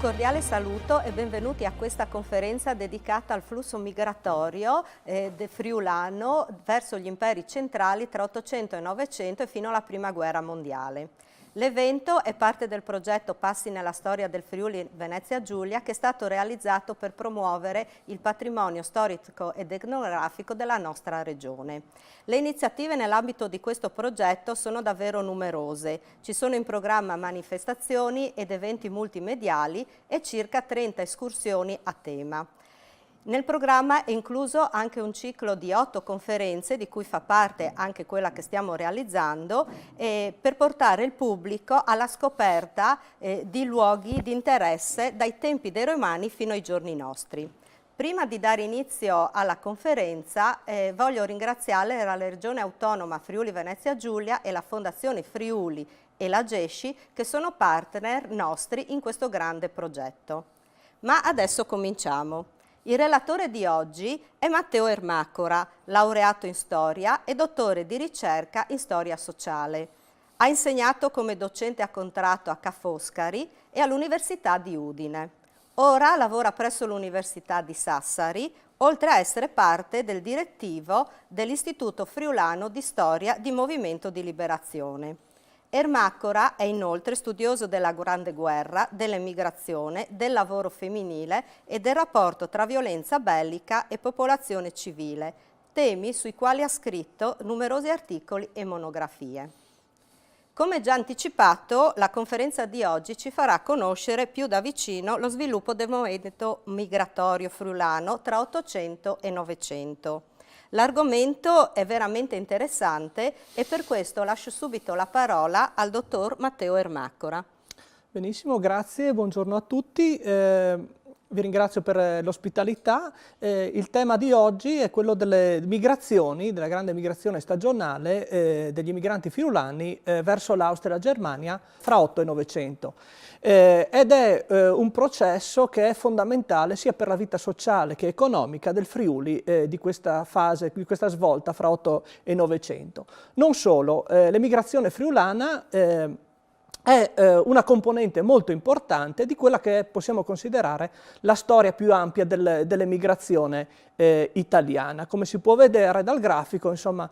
cordiale saluto e benvenuti a questa conferenza dedicata al flusso migratorio friulano verso gli imperi centrali tra 800 e 900 e fino alla Prima Guerra Mondiale. L'evento è parte del progetto Passi nella storia del Friuli Venezia Giulia, che è stato realizzato per promuovere il patrimonio storico ed etnografico della nostra regione. Le iniziative nell'ambito di questo progetto sono davvero numerose. Ci sono in programma manifestazioni ed eventi multimediali e circa 30 escursioni a tema. Nel programma è incluso anche un ciclo di 8 conferenze, di cui fa parte anche quella che stiamo realizzando, per portare il pubblico alla scoperta di luoghi di interesse dai tempi dei Romani fino ai giorni nostri. Prima di dare inizio alla conferenza voglio ringraziare la Regione Autonoma Friuli Venezia Giulia e la Fondazione Friuli e la GESCI, che sono partner nostri in questo grande progetto. Ma adesso cominciamo. Il relatore di oggi è Matteo Ermacora, laureato in storia e dottore di ricerca in storia sociale. Ha insegnato come docente a contratto a Ca' Foscari e all'Università di Udine. Ora lavora presso l'Università di Sassari, oltre a essere parte del direttivo dell'Istituto Friulano di Storia di Movimento di Liberazione. Ermacora è inoltre studioso della Grande Guerra, dell'emigrazione, del lavoro femminile e del rapporto tra violenza bellica e popolazione civile, temi sui quali ha scritto numerosi articoli e monografie. Come già anticipato, la conferenza di oggi ci farà conoscere più da vicino lo sviluppo del movimento migratorio friulano tra 800 e 900. L'argomento è veramente interessante e per questo lascio subito la parola al dottor Matteo Ermacora. Benissimo, grazie, buongiorno a tutti. Vi ringrazio per l'ospitalità. Il tema di oggi è quello delle migrazioni, della grande migrazione stagionale degli immigranti friulani verso l'Austria e la Germania fra 8 e 900. Ed è un processo che è fondamentale sia per la vita sociale che economica del Friuli di questa fase, di questa svolta fra 8 e 900. Non solo, l'emigrazione friulana è una componente molto importante di quella che possiamo considerare la storia più ampia dell'emigrazione italiana. Come si può vedere dal grafico, insomma,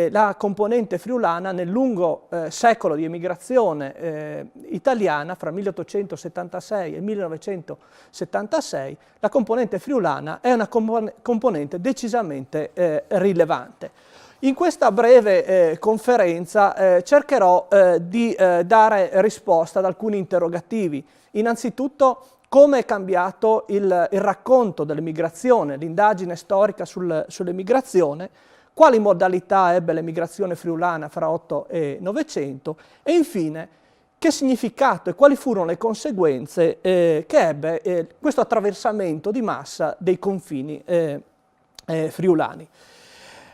la componente friulana nel lungo secolo di emigrazione italiana, fra 1876 e 1976, la componente friulana è una componente decisamente rilevante. In questa breve conferenza cercherò di dare risposta ad alcuni interrogativi. Innanzitutto, come è cambiato il racconto dell'emigrazione, l'indagine storica sull'emigrazione, quali modalità ebbe l'emigrazione friulana fra 8 e 900 e infine che significato e quali furono le conseguenze che ebbe questo attraversamento di massa dei confini friulani.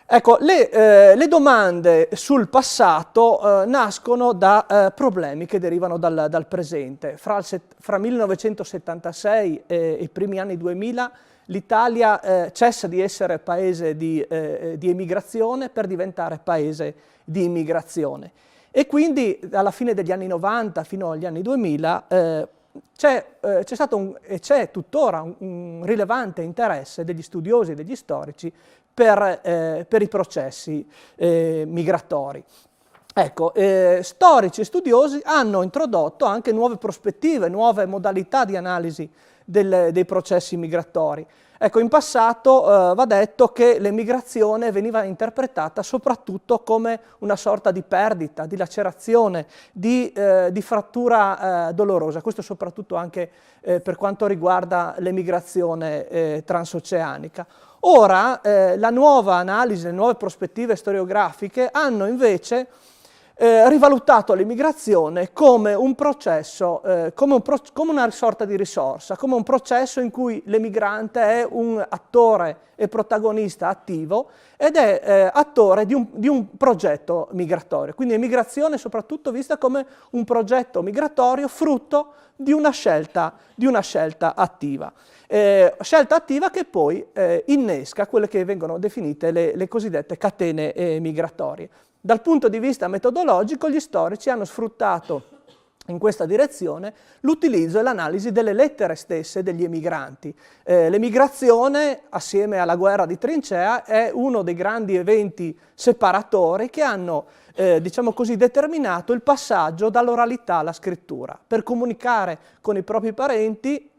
Ecco, le domande sul passato nascono da problemi che derivano dal presente. Fra 1976 e i primi anni 2000 l'Italia cessa di essere paese di emigrazione per diventare paese di immigrazione. E quindi alla fine degli anni 90 fino agli anni 2000 c'è stato e c'è tuttora un rilevante interesse degli studiosi e degli storici per i processi migratori. Ecco, storici e studiosi hanno introdotto anche nuove prospettive, nuove modalità di analisi dei processi migratori. Ecco, in passato va detto che l'emigrazione veniva interpretata soprattutto come una sorta di perdita, di lacerazione, di frattura dolorosa. Questo soprattutto anche per quanto riguarda l'emigrazione transoceanica. Ora la nuova analisi, le nuove prospettive storiografiche hanno invece rivalutato l'immigrazione come un processo, come una sorta di risorsa, come un processo in cui l'emigrante è un attore e protagonista attivo ed è attore di un progetto migratorio. Quindi l'emigrazione è soprattutto vista come un progetto migratorio frutto di una scelta attiva. Scelta attiva che poi innesca quelle che vengono definite le cosiddette catene migratorie. Dal punto di vista metodologico, gli storici hanno sfruttato in questa direzione l'utilizzo e l'analisi delle lettere stesse degli emigranti. L'emigrazione, assieme alla guerra di trincea, è uno dei grandi eventi separatori che hanno diciamo così, determinato il passaggio dall'oralità alla scrittura. Per comunicare con i propri parenti,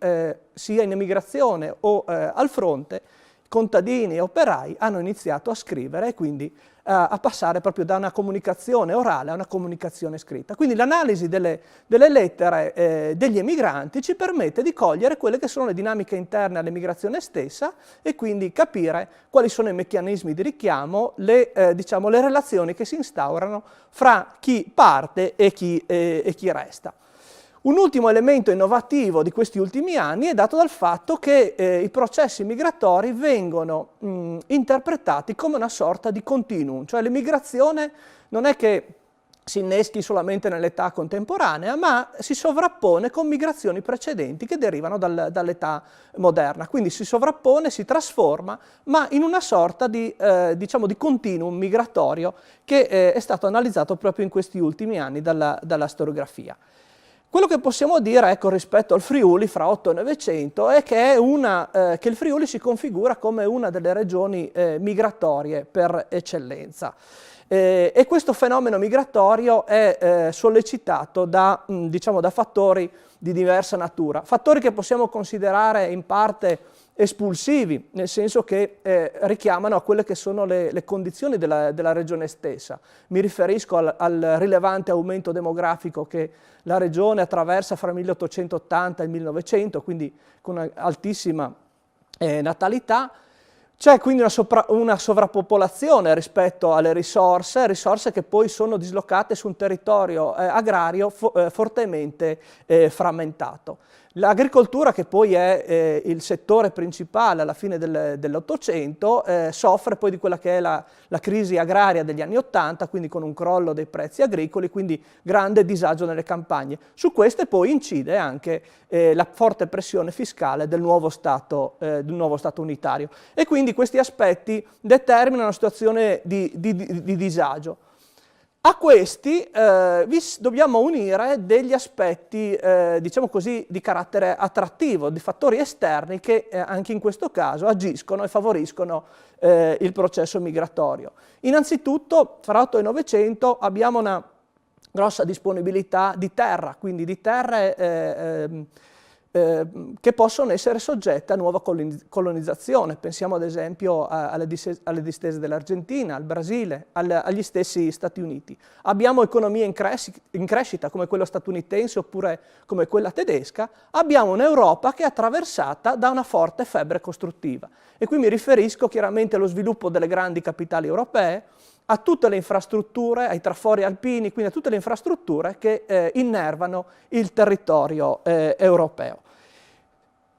sia in emigrazione o al fronte, contadini e operai hanno iniziato a scrivere e quindi a passare proprio da una comunicazione orale a una comunicazione scritta. Quindi l'analisi delle lettere degli emigranti ci permette di cogliere quelle che sono le dinamiche interne all'emigrazione stessa e quindi capire quali sono i meccanismi di richiamo, diciamo, le relazioni che si instaurano fra chi parte e chi resta. Un ultimo elemento innovativo di questi ultimi anni è dato dal fatto che i processi migratori vengono interpretati come una sorta di continuum, cioè l'emigrazione non è che si inneschi solamente nell'età contemporanea, ma si sovrappone con migrazioni precedenti che derivano dall'età moderna. Quindi si sovrappone, si trasforma, ma in una sorta di, diciamo, di continuum migratorio che è stato analizzato proprio in questi ultimi anni dalla storiografia. Quello che possiamo dire, ecco, rispetto al Friuli fra 8 e 900 è che il Friuli si configura come una delle regioni migratorie per eccellenza. E questo fenomeno migratorio è sollecitato diciamo, da fattori di diversa natura, fattori che possiamo considerare in parte espulsivi, nel senso che richiamano a quelle che sono le condizioni della regione stessa. Mi riferisco al rilevante aumento demografico che la regione attraversa fra il 1880 e il 1900, quindi con un'altissima natalità. C'è quindi una sovrappopolazione rispetto alle risorse che poi sono dislocate su un territorio agrario fortemente frammentato. L'agricoltura, che poi è il settore principale alla fine dell'Ottocento, soffre poi di quella che è la crisi agraria degli anni '80, quindi con un crollo dei prezzi agricoli, quindi grande disagio nelle campagne. Su queste poi incide anche la forte pressione fiscale del nuovo Stato unitario. E quindi questi aspetti determinano una situazione di disagio. A questi dobbiamo unire degli aspetti, diciamo così, di carattere attrattivo, di fattori esterni che anche in questo caso agiscono e favoriscono il processo migratorio. Innanzitutto, fra 8 e 900 abbiamo una grossa disponibilità di terra, quindi di terre che possono essere soggette a nuova colonizzazione. Pensiamo ad esempio alle distese dell'Argentina, al Brasile, agli stessi Stati Uniti. Abbiamo economie in crescita come quella statunitense oppure come quella tedesca. Abbiamo un'Europa che è attraversata da una forte febbre costruttiva. E qui mi riferisco chiaramente allo sviluppo delle grandi capitali europee, a tutte le infrastrutture, ai trafori alpini, quindi a tutte le infrastrutture che innervano il territorio europeo.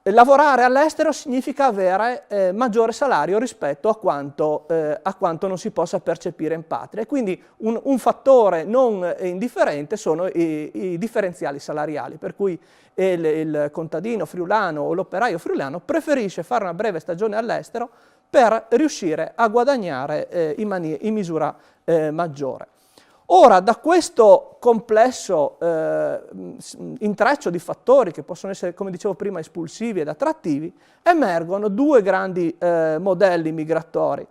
Lavorare all'estero significa avere maggiore salario rispetto a quanto non si possa percepire in patria. E quindi un fattore non indifferente sono i differenziali salariali, per cui il contadino friulano o l'operaio friulano preferisce fare una breve stagione all'estero per riuscire a guadagnare in misura maggiore. Ora, da questo complesso intreccio di fattori che possono essere, come dicevo prima, espulsivi ed attrattivi, emergono due grandi modelli migratori.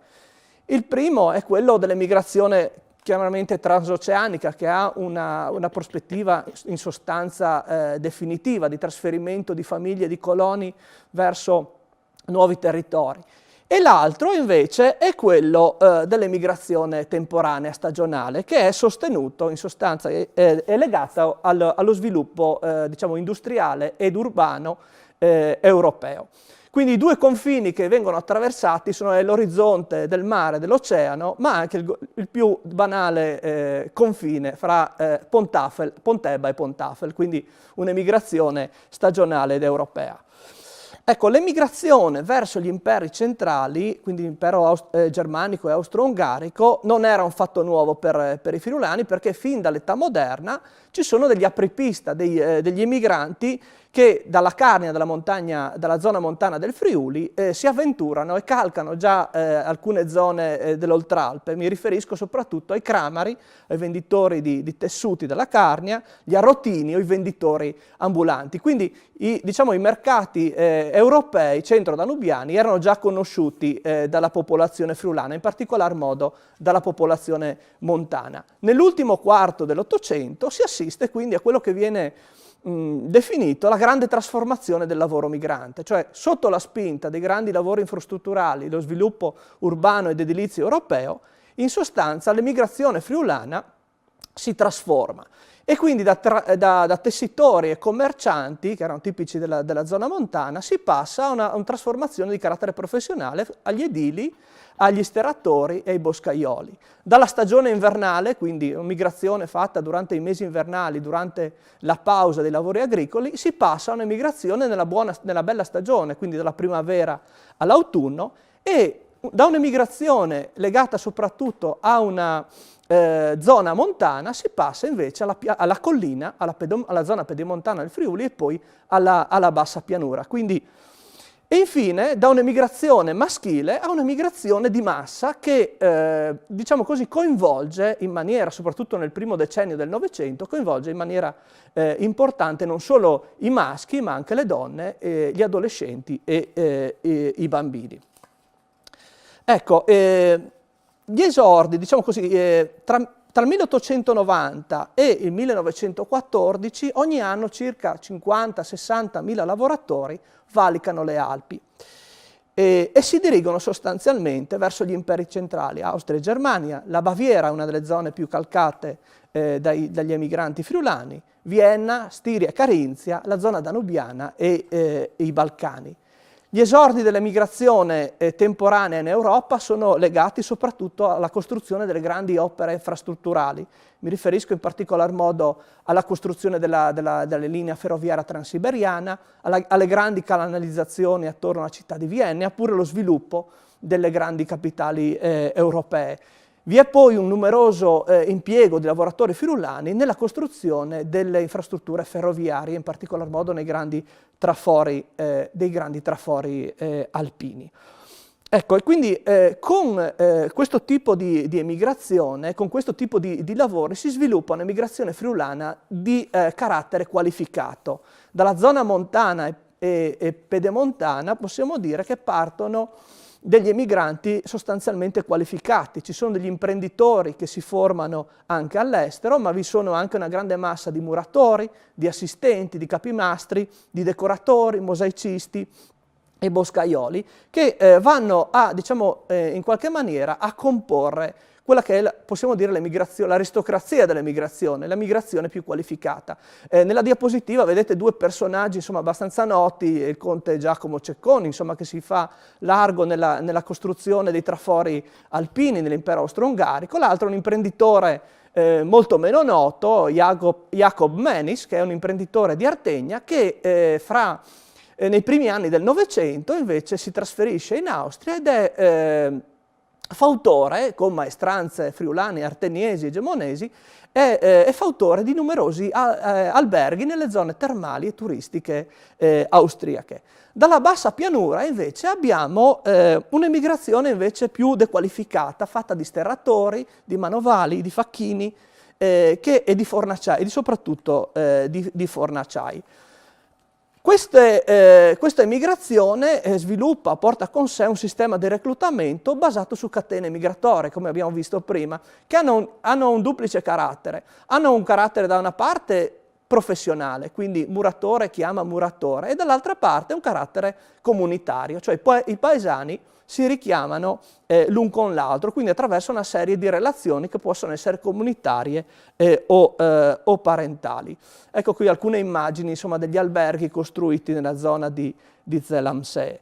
Il primo è quello dell'emigrazione chiaramente transoceanica, che ha una prospettiva in sostanza definitiva di trasferimento di famiglie, di coloni verso nuovi territori. E l'altro invece è quello dell'emigrazione temporanea, stagionale, che è sostenuto in sostanza, è legato allo sviluppo diciamo industriale ed urbano europeo. Quindi i due confini che vengono attraversati sono l'orizzonte del mare e dell'oceano, ma anche il più banale confine fra Pontebba e Pontafel, quindi un'emigrazione stagionale ed europea. Ecco, l'emigrazione verso gli imperi centrali, quindi l'impero germanico e austro-ungarico, non era un fatto nuovo per i friulani, perché fin dall'età moderna ci sono degli apripista, degli emigranti che dalla Carnia, dalla zona montana del Friuli, si avventurano e calcano già alcune zone dell'Oltralpe. Mi riferisco soprattutto ai cramari, ai venditori di tessuti della Carnia, gli arrotini o i venditori ambulanti. Quindi i mercati europei centro-danubiani erano già conosciuti dalla popolazione friulana, in particolar modo dalla popolazione montana. Nell'ultimo quarto dell'Ottocento si assiste quindi a quello che viene definito la grande trasformazione del lavoro migrante, cioè sotto la spinta dei grandi lavori infrastrutturali, lo sviluppo urbano ed edilizio europeo, in sostanza l'emigrazione friulana si trasforma e quindi da tessitori e commercianti, che erano tipici della zona montana, si passa a una trasformazione di carattere professionale agli edili, agli steratori e ai boscaioli. Dalla stagione invernale, quindi una migrazione fatta durante i mesi invernali, durante la pausa dei lavori agricoli, si passa a un'emigrazione nella bella stagione, quindi dalla primavera all'autunno, e da un'emigrazione legata soprattutto a una zona montana si passa invece alla collina, alla zona pedemontana del Friuli e poi alla bassa pianura. E infine da un'emigrazione maschile a un'emigrazione di massa che, diciamo così, coinvolge in maniera, soprattutto nel primo decennio del Novecento, coinvolge in maniera importante non solo i maschi, ma anche le donne, gli adolescenti e i bambini. Ecco, gli esordi, diciamo così, tra il 1890 e il 1914 ogni anno circa 50-60 mila lavoratori valicano le Alpi e si dirigono sostanzialmente verso gli imperi centrali, Austria e Germania. La Baviera è una delle zone più calcate dagli emigranti friulani, Vienna, Stiria e Carinzia, la zona danubiana e i Balcani. Gli esordi dell'emigrazione temporanea in Europa sono legati soprattutto alla costruzione delle grandi opere infrastrutturali. Mi riferisco in particolar modo alla costruzione della linea ferroviaria transiberiana, alle grandi canalizzazioni attorno alla città di Vienna, oppure allo sviluppo delle grandi capitali europee. Vi è poi un numeroso impiego di lavoratori friulani nella costruzione delle infrastrutture ferroviarie, in particolar modo nei grandi trafori, dei grandi trafori alpini. Ecco, e quindi con questo tipo di emigrazione, con questo tipo di lavori, si sviluppa un'emigrazione friulana di carattere qualificato. Dalla zona montana e pedemontana possiamo dire che partono degli emigranti sostanzialmente qualificati. Ci sono degli imprenditori che si formano anche all'estero, ma vi sono anche una grande massa di muratori, di assistenti, di capimastri, di decoratori, mosaicisti e boscaioli che vanno a, diciamo, in qualche maniera a comporre quella che è, possiamo dire, l'aristocrazia dell'emigrazione, la migrazione più qualificata. Nella diapositiva vedete due personaggi, insomma, abbastanza noti, il conte Giacomo Cecconi, insomma, che si fa largo nella costruzione dei trafori alpini nell'impero austro-ungarico, l'altro è un imprenditore molto meno noto, Jacob Menis, che è un imprenditore di Artegna, che nei primi anni del Novecento invece si trasferisce in Austria ed è fautore, con maestranze friulane, arteniesi e gemonesi, è fautore di numerosi alberghi nelle zone termali e turistiche austriache. Dalla bassa pianura invece abbiamo un'emigrazione invece più dequalificata, fatta di sterratori, di manovali, di facchini e di fornaciai, e soprattutto di fornaciai. Questa emigrazione porta con sé un sistema di reclutamento basato su catene migratorie, come abbiamo visto prima, che hanno un duplice carattere. Hanno un carattere da una parte professionale, quindi muratore chiama muratore, e dall'altra parte un carattere comunitario, cioè i paesani si richiamano l'un con l'altro, quindi attraverso una serie di relazioni che possono essere comunitarie o parentali. Ecco qui alcune immagini, insomma, degli alberghi costruiti nella zona di Zell am See.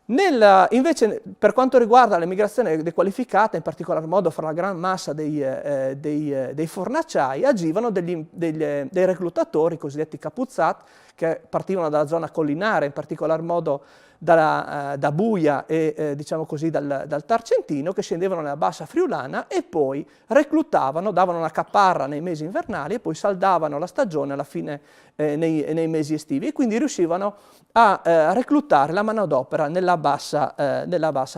Invece, per quanto riguarda l'emigrazione dequalificata, in particolar modo fra la gran massa dei fornaciai, agivano dei reclutatori, cosiddetti capuzzat, che partivano dalla zona collinare, in particolar modo da Buia e diciamo così dal Tarcentino, che scendevano nella bassa friulana e poi reclutavano, davano una caparra nei mesi invernali e poi saldavano la stagione alla fine nei mesi estivi, e quindi riuscivano a reclutare la manodopera nella bassa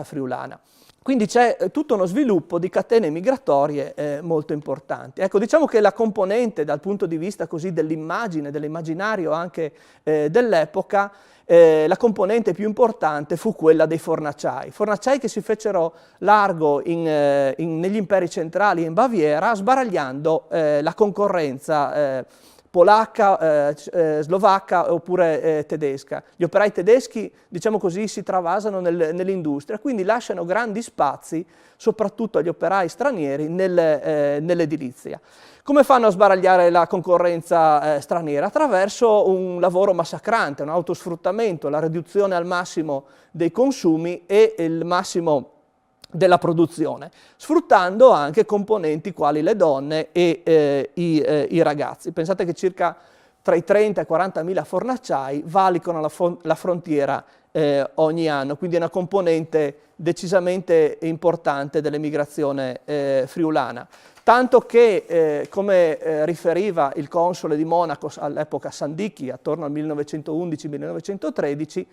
friulana. Quindi c'è tutto uno sviluppo di catene migratorie molto importanti. Ecco, diciamo che la componente dal punto di vista così dell'immagine, dell'immaginario anche dell'epoca, la componente più importante fu quella dei fornacciai che si fecero largo negli imperi centrali in Baviera, sbaragliando la concorrenza polacca, slovacca oppure tedesca. Gli operai tedeschi, diciamo così, si travasano nell'industria, quindi lasciano grandi spazi, soprattutto agli operai stranieri, nell'edilizia. Come fanno a sbaragliare la concorrenza straniera? Attraverso un lavoro massacrante, un autosfruttamento, la riduzione al massimo dei consumi e il massimo della produzione, sfruttando anche componenti quali le donne e i ragazzi. Pensate che circa tra i 30 e i 40.000 fornacciai valicano la frontiera ogni anno, quindi è una componente decisamente importante dell'emigrazione friulana. Tanto che, come riferiva il console di Monaco all'epoca Sandicchi, attorno al 1911-1913,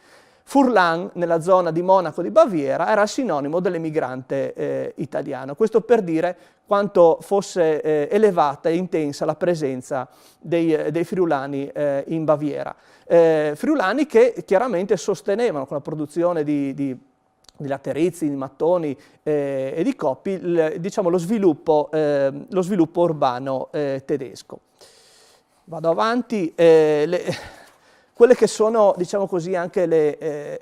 Furlan, nella zona di Monaco di Baviera, era il sinonimo dell'emigrante italiano. Questo per dire quanto fosse elevata e intensa la presenza dei friulani in Baviera. Friulani che chiaramente sostenevano con la produzione di laterizi, di mattoni e di coppi diciamo, lo sviluppo urbano tedesco. Vado avanti. Quelle che sono, diciamo così, anche le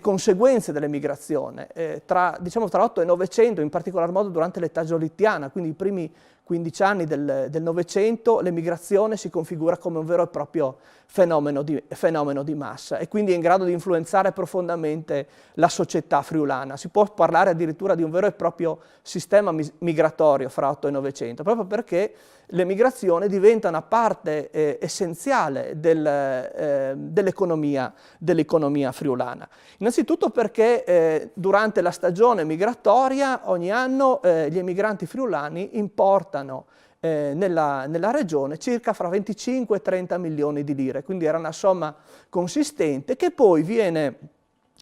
conseguenze dell'emigrazione. Tra l'8 e il 900, in particolar modo durante l'età giolittiana, quindi i primi 15 anni del Novecento, l'emigrazione si configura come un vero e proprio fenomeno di massa e quindi è in grado di influenzare profondamente la società friulana. Si può parlare addirittura di un vero e proprio sistema migratorio fra 8 e 900, proprio perché l'emigrazione diventa una parte essenziale dell'economia friulana. Innanzitutto perché durante la stagione migratoria ogni anno gli emigranti friulani importano nella regione circa fra 25 e 30 milioni di lire, quindi era una somma consistente che poi viene,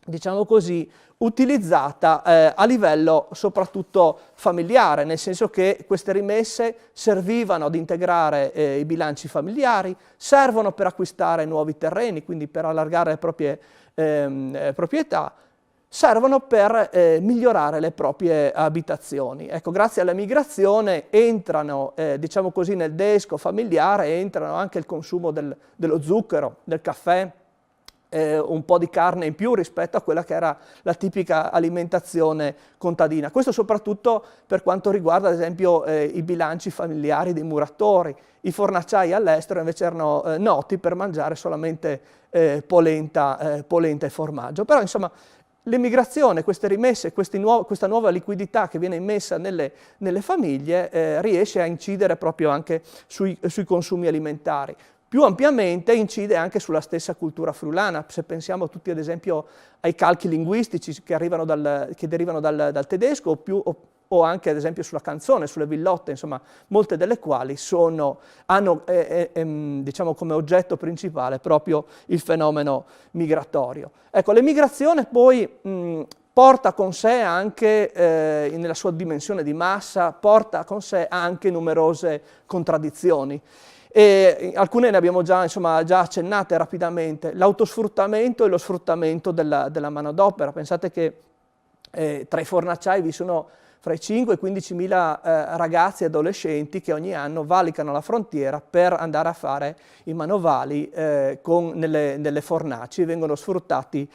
diciamo così, utilizzata a livello soprattutto familiare, nel senso che queste rimesse servivano ad integrare i bilanci familiari, servono per acquistare nuovi terreni, quindi per allargare le proprie proprietà, servono per migliorare le proprie abitazioni. Ecco, grazie alla migrazione entrano, diciamo così, nel desco familiare, entrano anche il consumo dello zucchero, del caffè, un po' di carne in più rispetto a quella che era la tipica alimentazione contadina. Questo soprattutto per quanto riguarda ad esempio i bilanci familiari dei muratori. I fornacciai all'estero invece erano noti per mangiare solamente polenta e formaggio. Però insomma l'emigrazione, queste rimesse, questa nuova liquidità che viene immessa nelle famiglie riesce a incidere proprio anche sui consumi alimentari. Più ampiamente incide anche sulla stessa cultura friulana, se pensiamo tutti ad esempio ai calchi linguistici che derivano dal tedesco o anche ad esempio sulla canzone, sulle villotte, insomma molte delle quali hanno diciamo come oggetto principale proprio il fenomeno migratorio. Ecco, l'emigrazione poi porta con sé anche, nella sua dimensione di massa, porta con sé anche numerose contraddizioni. E alcune ne abbiamo già accennate rapidamente: l'autosfruttamento e lo sfruttamento della manodopera. Pensate che tra i fornacciai vi sono fra i 5 e i 15.000 ragazzi e adolescenti che ogni anno valicano la frontiera per andare a fare i manovali nelle fornaci e vengono sfruttati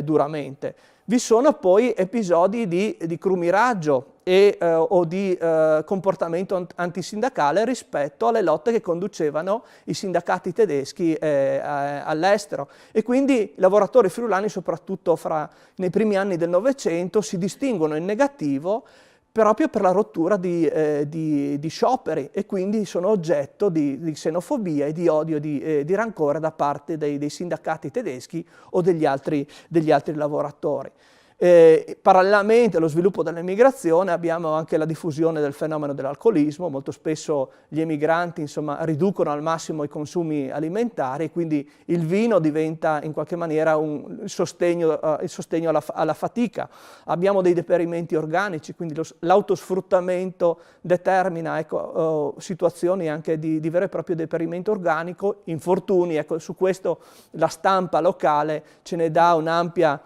duramente. Vi sono poi episodi di crumiraggio o di comportamento antisindacale rispetto alle lotte che conducevano i sindacati tedeschi all'estero, e quindi i lavoratori friulani, soprattutto nei primi anni del Novecento, si distinguono in negativo proprio per la rottura di scioperi, e quindi sono oggetto di xenofobia e di odio e di rancore da parte dei sindacati tedeschi o degli altri lavoratori. Parallelamente allo sviluppo dell'emigrazione abbiamo anche la diffusione del fenomeno dell'alcolismo. Molto spesso gli emigranti, insomma, riducono al massimo i consumi alimentari, e quindi il vino diventa in qualche maniera il sostegno alla fatica. Abbiamo dei deperimenti organici, quindi l'autosfruttamento determina, ecco, situazioni anche di vero e proprio deperimento organico, infortuni. Ecco, su questo la stampa locale ce ne dà un'ampia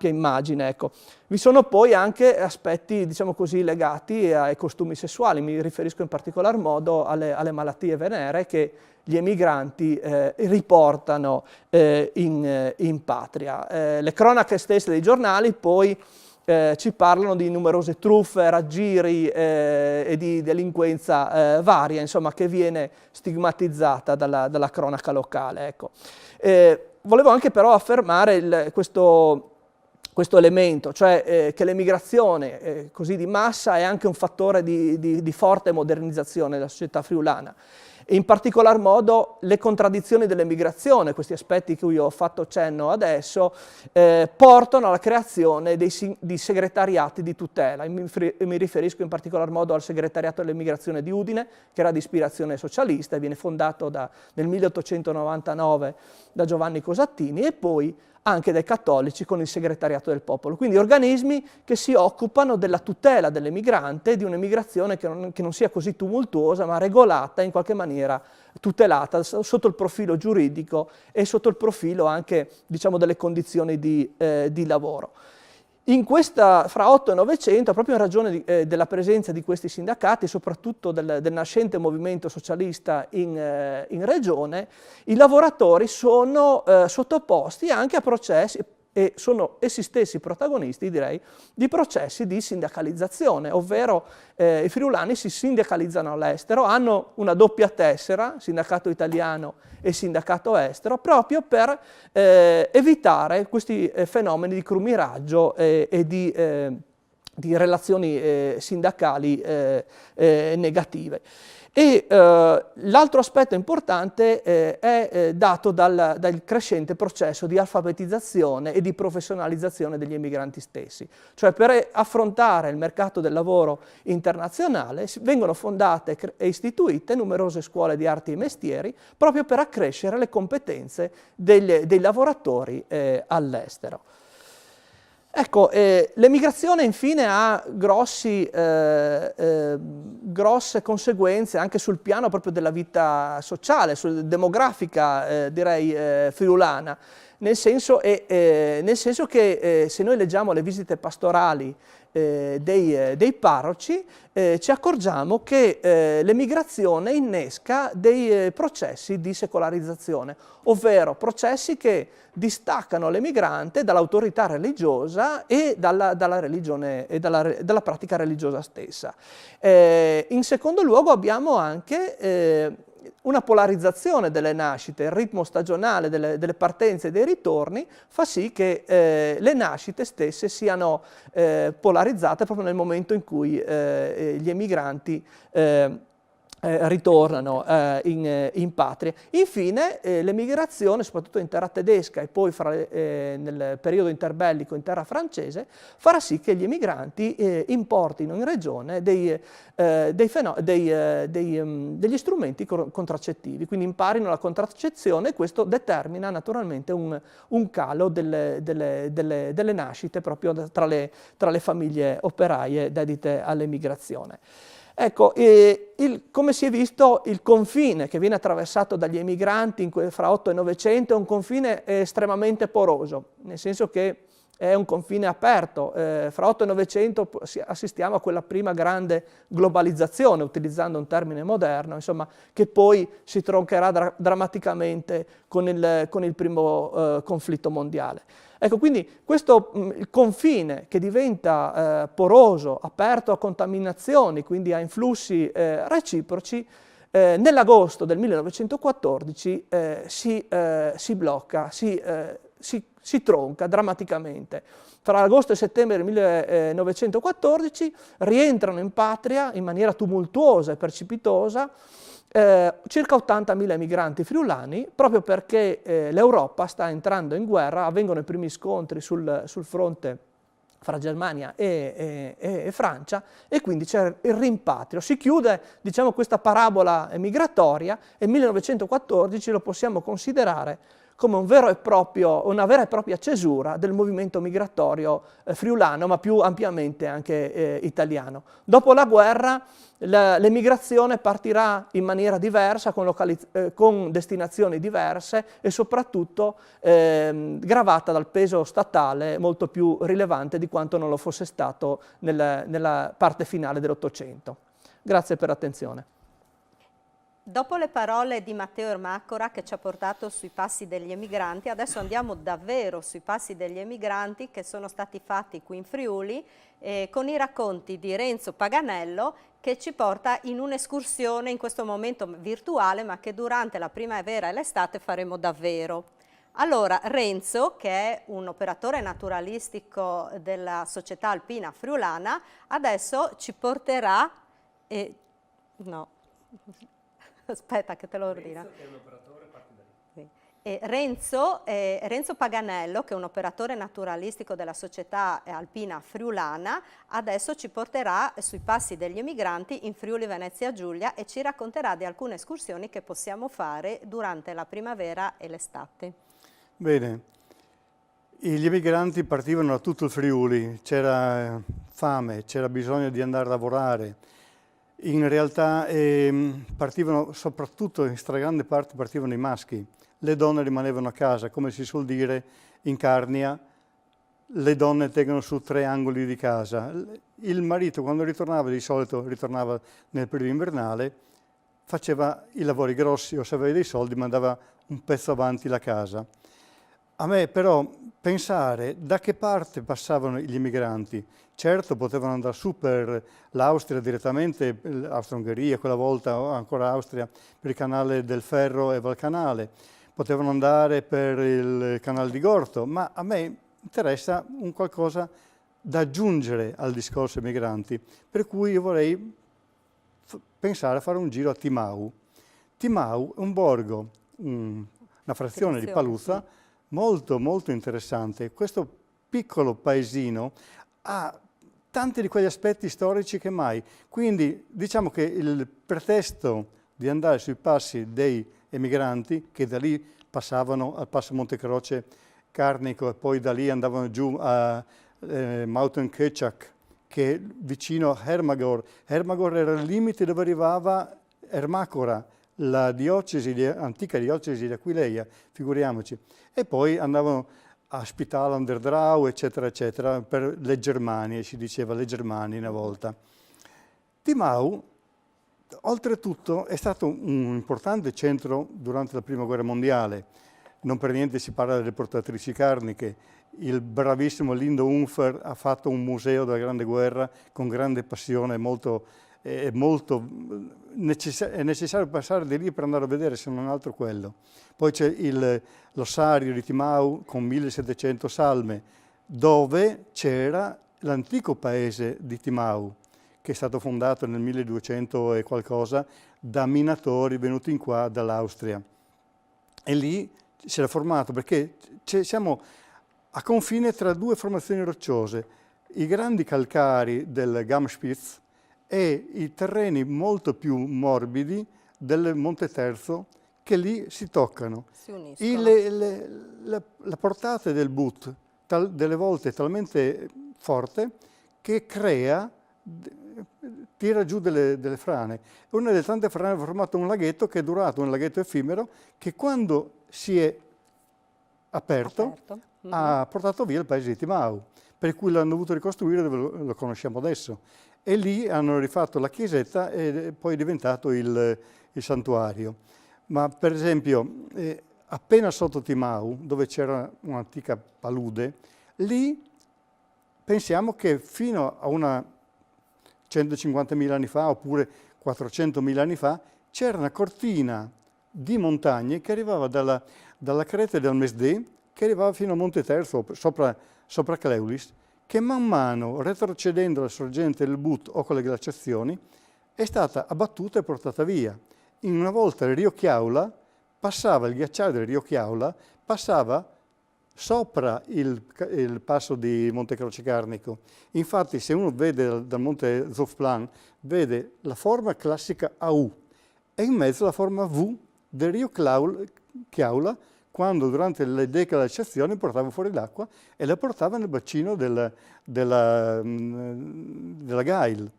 immagine. Ecco. Vi sono poi anche aspetti, diciamo così, legati ai costumi sessuali. Mi riferisco in particolar modo alle malattie venere che gli emigranti riportano in patria. Le cronache stesse dei giornali poi ci parlano di numerose truffe, raggiri e di delinquenza varia, insomma, che viene stigmatizzata dalla cronaca locale. Ecco. Volevo anche però affermare questo elemento, cioè che l'emigrazione così di massa è anche un fattore di forte modernizzazione della società friulana. E in particolar modo le contraddizioni dell'emigrazione, questi aspetti cui ho fatto cenno adesso, portano alla creazione di segretariati di tutela. Mi riferisco in particolar modo al segretariato dell'emigrazione di Udine, che era di ispirazione socialista e viene fondato nel 1899 da Giovanni Cosattini, e poi anche dai cattolici con il segretariato del popolo. Quindi organismi che si occupano della tutela dell'emigrante, di un'emigrazione che non sia così tumultuosa, ma regolata, in qualche maniera tutelata sotto il profilo giuridico e sotto il profilo anche, diciamo, delle condizioni di lavoro. Fra 8 e 900, proprio in ragione della presenza di questi sindacati, soprattutto del nascente movimento socialista in regione, i lavoratori sono sottoposti anche a processi, e sono essi stessi protagonisti, direi, di processi di sindacalizzazione, ovvero i friulani si sindacalizzano all'estero, hanno una doppia tessera, sindacato italiano e sindacato estero, proprio per evitare questi fenomeni di crumiraggio e di relazioni sindacali negative. E l'altro aspetto importante è dato dal crescente processo di alfabetizzazione e di professionalizzazione degli emigranti stessi. Cioè, per affrontare il mercato del lavoro internazionale vengono fondate e istituite numerose scuole di arti e mestieri proprio per accrescere le competenze dei lavoratori all'estero. Ecco, l'emigrazione infine ha grosse conseguenze anche sul piano proprio della vita sociale, demografica, direi, friulana, nel senso che se noi leggiamo le visite pastorali dei parroci, ci accorgiamo che l'emigrazione innesca dei processi di secolarizzazione, ovvero processi che distaccano l'emigrante dall'autorità religiosa e dalla religione e dalla pratica religiosa stessa. In secondo luogo abbiamo anche una polarizzazione delle nascite, il ritmo stagionale delle partenze e dei ritorni fa sì che le nascite stesse siano polarizzate proprio nel momento in cui gli emigranti ritornano in patria. Infine l'emigrazione, soprattutto in terra tedesca e poi nel periodo interbellico in terra francese, farà sì che gli emigranti importino in regione degli strumenti contraccettivi, quindi imparino la contraccezione, e questo determina naturalmente un calo delle nascite proprio tra le famiglie operaie dedite all'emigrazione. Ecco, come si è visto, il confine che viene attraversato dagli emigranti fra 8 e 900 è un confine estremamente poroso, nel senso che è un confine aperto. Fra 8 e 900 assistiamo a quella prima grande globalizzazione, utilizzando un termine moderno, insomma, che poi si troncherà drammaticamente con il primo conflitto mondiale. Ecco, quindi il confine che diventa poroso, aperto a contaminazioni, quindi a influssi reciproci, nell'agosto del 1914 si blocca, si si tronca drammaticamente. Tra agosto e settembre del 1914 rientrano in patria in maniera tumultuosa e precipitosa circa 80.000 emigranti friulani, proprio perché l'Europa sta entrando in guerra, avvengono i primi scontri sul fronte fra Germania e Francia, e quindi c'è il rimpatrio. Si chiude, diciamo, questa parabola migratoria, e il 1914 lo possiamo considerare come una vera e propria cesura del movimento migratorio friulano, ma più ampiamente anche italiano. Dopo la guerra l'emigrazione partirà in maniera diversa, con destinazioni diverse e soprattutto gravata dal peso statale molto più rilevante di quanto non lo fosse stato nella parte finale dell'Ottocento. Grazie per l'attenzione. Dopo le parole di Matteo Ermacora, che ci ha portato sui passi degli emigranti, adesso andiamo davvero sui passi degli emigranti che sono stati fatti qui in Friuli, con i racconti di Renzo Paganello, che ci porta in un'escursione in questo momento virtuale, ma che durante la primavera e l'estate faremo davvero. Allora, Renzo, che è un operatore naturalistico della Società Alpina Friulana, adesso ci porterà... Aspetta che te lo ordino. Renzo è un operatore, parti da lì. Sì. Renzo Paganello, che è un operatore naturalistico della Società Alpina Friulana, adesso ci porterà sui passi degli emigranti in Friuli Venezia Giulia e ci racconterà di alcune escursioni che possiamo fare durante la primavera e l'estate. Bene, gli emigranti partivano da tutto il Friuli, c'era fame, c'era bisogno di andare a lavorare. In realtà partivano, soprattutto in stragrande parte partivano i maschi, le donne rimanevano a casa, come si suol dire in Carnia, le donne tengono su 3 angoli di casa. Il marito quando ritornava, di solito ritornava nel periodo invernale, faceva i lavori grossi o se aveva dei soldi mandava un pezzo avanti la casa. A me però pensare da che parte passavano gli emigranti. Certo, potevano andare su per l'Austria direttamente, Austria-Ungheria, quella volta o ancora Austria, per il canale del Ferro e Valcanale. Potevano andare per il canale di Gorto, ma a me interessa un qualcosa da aggiungere al discorso emigranti, per cui io vorrei pensare a fare un giro a Timau. Timau è un borgo, una frazione di Paluzza, sì, molto molto interessante. Questo piccolo paesino ha tanti di quegli aspetti storici che mai. Quindi diciamo che il pretesto di andare sui passi dei emigranti, che da lì passavano al passo Montecroce Carnico e poi da lì andavano giù a Mountain Kecak, che è vicino a Hermagor. Hermagor era il limite dove arrivava Ermacora, la diocesi, antica diocesi di Aquileia, figuriamoci. E poi andavano a Spitala an der Drau, eccetera, eccetera, per le Germanie, si diceva le Germanie una volta. Timau, oltretutto, è stato un importante centro durante la Prima Guerra Mondiale. Non per niente si parla delle portatrici carniche. Il bravissimo Lindo Unfer ha fatto un museo della Grande Guerra con grande passione, è necessario passare di lì per andare a vedere, se non altro quello. Poi c'è l'ossario di Timau con 1700 salme, dove c'era l'antico paese di Timau, che è stato fondato nel 1200 e qualcosa da minatori venuti in qua dall'Austria. E lì si era formato, perché siamo a confine tra 2 formazioni rocciose, i grandi calcari del Gamspitz e i terreni molto più morbidi del Monte Terzo, che lì si toccano. Si uniscono. La portata del But delle volte è talmente forte che tira giù delle frane. Una delle tante frane ha formato un laghetto che è durato, un laghetto effimero, che quando si è aperto ha portato via il paese di Timau, per cui l'hanno dovuto ricostruire dove lo conosciamo adesso. E lì hanno rifatto la chiesetta e poi è diventato il santuario. Ma per esempio, appena sotto Timau, dove c'era un'antica palude, lì pensiamo che fino a 150.000 anni fa, oppure 400.000 anni fa, c'era una cortina di montagne che arrivava dalla creta del Mesdè, che arrivava fino a Monte Terzo, sopra Cleulis, che man mano, retrocedendo la sorgente del But o con le glaciazioni, è stata abbattuta e portata via. In una volta il Rio Chiaula passava, il ghiacciaio del Rio Chiaula passava sopra il passo di Monte Croce Carnico. Infatti, se uno vede dal Monte Zofplan, vede la forma classica a U e in mezzo la forma V del Rio Chiaula, quando durante le decalaciazioni portava fuori l'acqua e la portava nel bacino della Gail.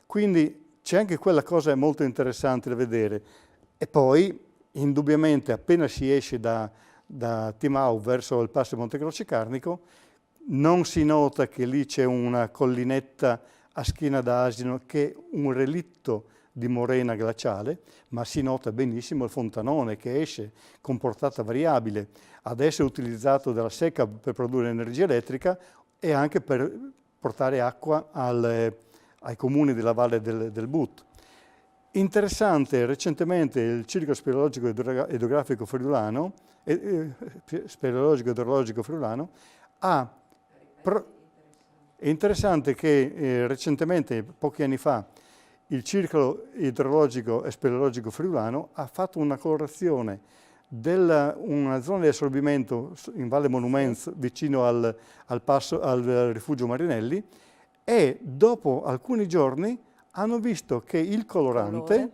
Quindi c'è anche quella cosa molto interessante da vedere. E poi, indubbiamente, appena si esce da Timau verso il passo di Monte Croce Carnico, non si nota che lì c'è una collinetta a schiena d'asino che è un relitto di morena glaciale, ma si nota benissimo il fontanone che esce con portata variabile. Adesso è utilizzato dalla secca per produrre energia elettrica e anche per portare acqua ai comuni della valle del But. Interessante, recentemente il Circolo Speleologico Idrografico Friulano, Speleologico Friulano, è interessante che recentemente, pochi anni fa, il Circolo Idrologico e Speleologico Friulano ha fatto una colorazione una zona di assorbimento in Valle Monuments vicino al rifugio Marinelli, e dopo alcuni giorni hanno visto che il colorante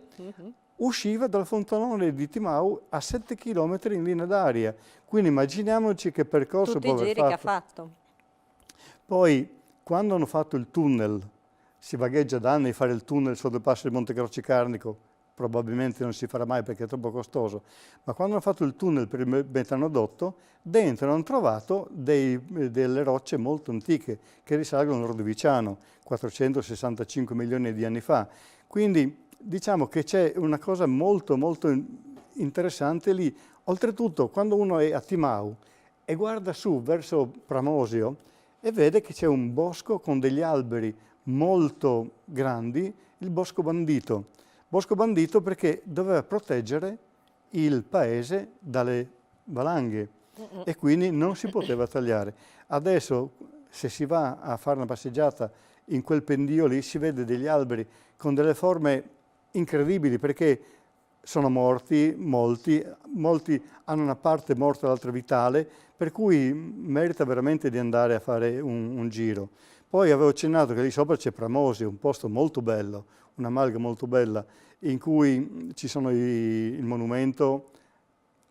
usciva dal fontanone di Timau a 7 km in linea d'aria. Quindi immaginiamoci che percorso tutti i giri che ha fatto. Poi, quando hanno fatto il tunnel, si vagheggia da anni fare il tunnel sotto il passo di Monte Croce Carnico, probabilmente non si farà mai perché è troppo costoso, ma quando hanno fatto il tunnel per il metanodotto, dentro hanno trovato delle rocce molto antiche che risalgono all'Ordoviciano, 465 milioni di anni fa. Quindi diciamo che c'è una cosa molto molto interessante lì. Oltretutto, quando uno è a Timau e guarda su verso Pramosio e vede che c'è un bosco con degli alberi molto grandi, il bosco bandito. Bosco bandito perché doveva proteggere il paese dalle valanghe e quindi non si poteva tagliare. Adesso, se si va a fare una passeggiata in quel pendio lì, si vede degli alberi con delle forme incredibili perché sono morti, molti hanno una parte morta e l'altra vitale, per cui merita veramente di andare a fare un giro. Poi avevo accennato che lì sopra c'è Pramosio, un posto molto bello, una malga molto bella, in cui ci sono il monumento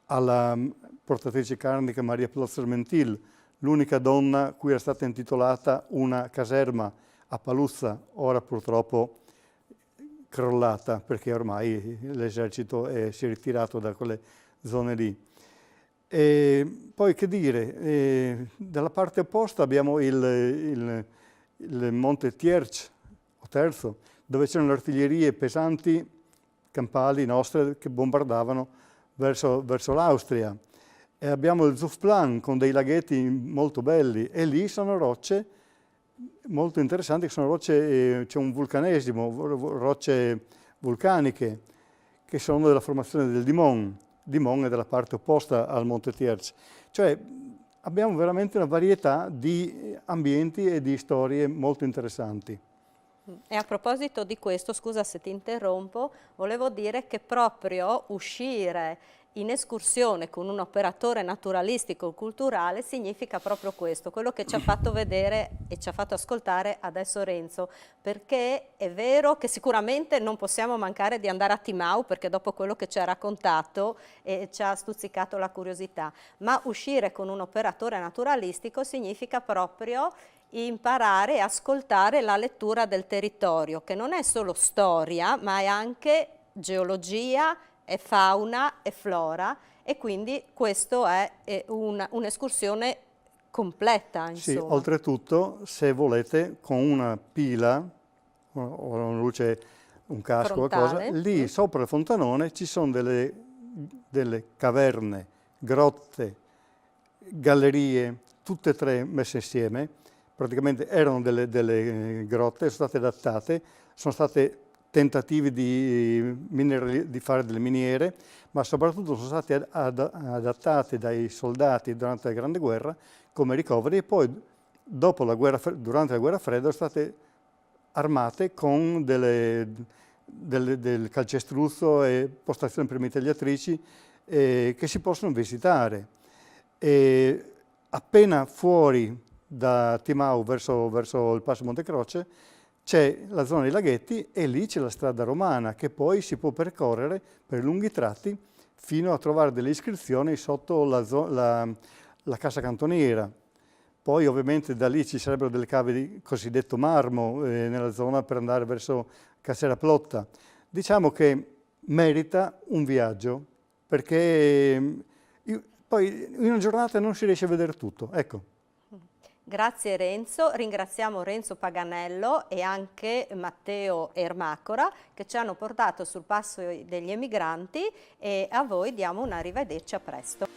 alla portatrice carnica Maria Plotzer-Mentil, l'unica donna cui era stata intitolata una caserma a Paluzza, ora purtroppo crollata perché ormai l'esercito si è ritirato da quelle zone lì. E poi che dire, dalla parte opposta abbiamo il Monte Tierch, o Terzo, dove c'erano le artiglierie pesanti campali nostre che bombardavano verso l'Austria. E abbiamo il Zufplan con dei laghetti molto belli e lì sono rocce molto interessanti, sono rocce, c'è un vulcanesimo, rocce vulcaniche che sono della formazione del Dimon. Dimon è dalla parte opposta al Monte Tierch. Cioè abbiamo veramente una varietà di ambienti e di storie molto interessanti. E a proposito di questo, scusa se ti interrompo, volevo dire che proprio uscire in escursione con un operatore naturalistico culturale significa proprio questo, quello che ci ha fatto vedere e ci ha fatto ascoltare adesso Renzo, perché è vero che sicuramente non possiamo mancare di andare a Timau, perché dopo quello che ci ha raccontato ci ha stuzzicato la curiosità, ma uscire con un operatore naturalistico significa proprio imparare e ascoltare la lettura del territorio, che non è solo storia, ma è anche geologia, è fauna e flora, e quindi questo è un'escursione completa. Insomma. Sì, oltretutto, se volete, con una pila o una luce, un casco o qualcosa, lì sopra il fontanone ci sono delle caverne, grotte, gallerie, tutte e tre messe insieme. Praticamente erano delle grotte, sono state adattate, sono state tentativi di fare delle miniere, ma soprattutto sono state adattate dai soldati durante la Grande Guerra come ricoveri e poi durante la Guerra Fredda sono state armate con del calcestruzzo e postazioni per mitragliatrici che si possono visitare. E appena fuori da Timau verso il Passo Montecroce c'è la zona dei laghetti e lì c'è la strada romana che poi si può percorrere per lunghi tratti fino a trovare delle iscrizioni sotto la cassa cantoniera. Poi ovviamente da lì ci sarebbero delle cave di cosiddetto marmo nella zona per andare verso Cassera Plotta. Diciamo che merita un viaggio perché poi in una giornata non si riesce a vedere tutto. Ecco. Grazie Renzo, ringraziamo Renzo Paganello e anche Matteo Ermacora che ci hanno portato sul Passo degli Emigranti e a voi diamo un arrivederci, a presto.